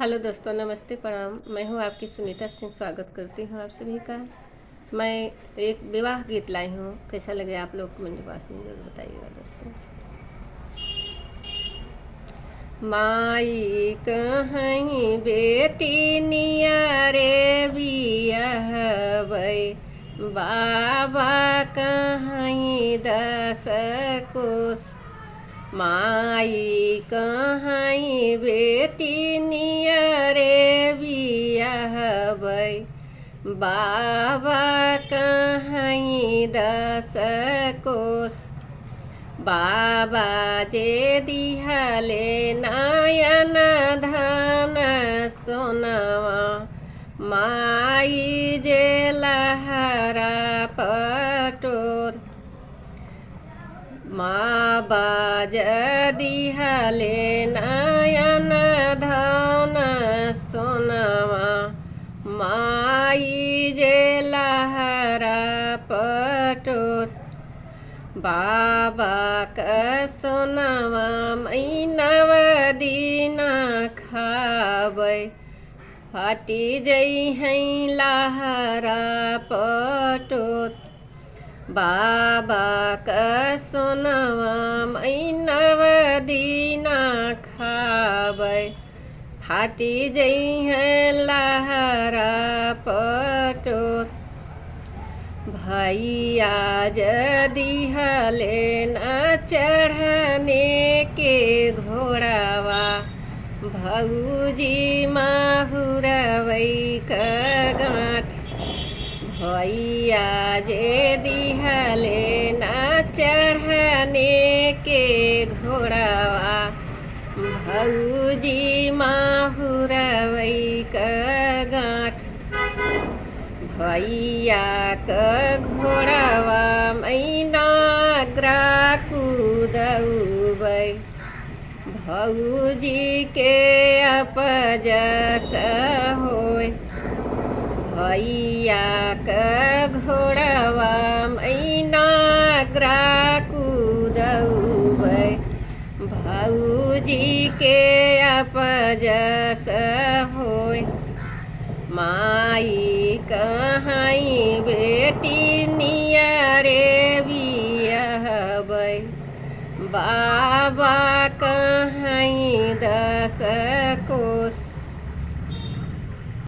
Hello दोस्तों, नमस्ते, प्रणाम। मैं हूँ आपकी सुनीता सिंह। स्वागत करती हूँ आप सभी का। मैं एक विवाह गीत लाई हूँ। कैसा लगे आप लोग को मेरे पास में जरूर बताइएगा दोस्तों। माई कहीं बेटी नियारे बियाहबै, बाबा कहीं दस कोस। माई कहीं बेटी नियरे बियाहबै, बाबा कहीं दस कोस। बाबा जे दिहले नयन धन सोनावा, माई जे लहरा पटोर। माँ बाज दिहले नयन धन सोनावा, माई जे लहरा पटोर। बाबा का सोनावा महीनव दीना खाबै, फाटी जई हैं लहरा पटोर। बाबा का सोनावा महीनव दीना खाबै, फाटी जई हैं लहरा पटोर। भैया दिहले न चढ़ने के घोड़ावा, भौजी माहुरवै का गाँठ। भैया जे दिहले न चढ़ने के घोड़ावा, भौजी माहुरवै का गाँठ। भैया का घोड़ावा मैना कूदबै, भौजी के अपजस होय। भैया का घोड़ावा मैना कूदबै, भौजी के अपजस होय। माई कहीं बेटी नियरे बियाहबै, बाबा कहीं दस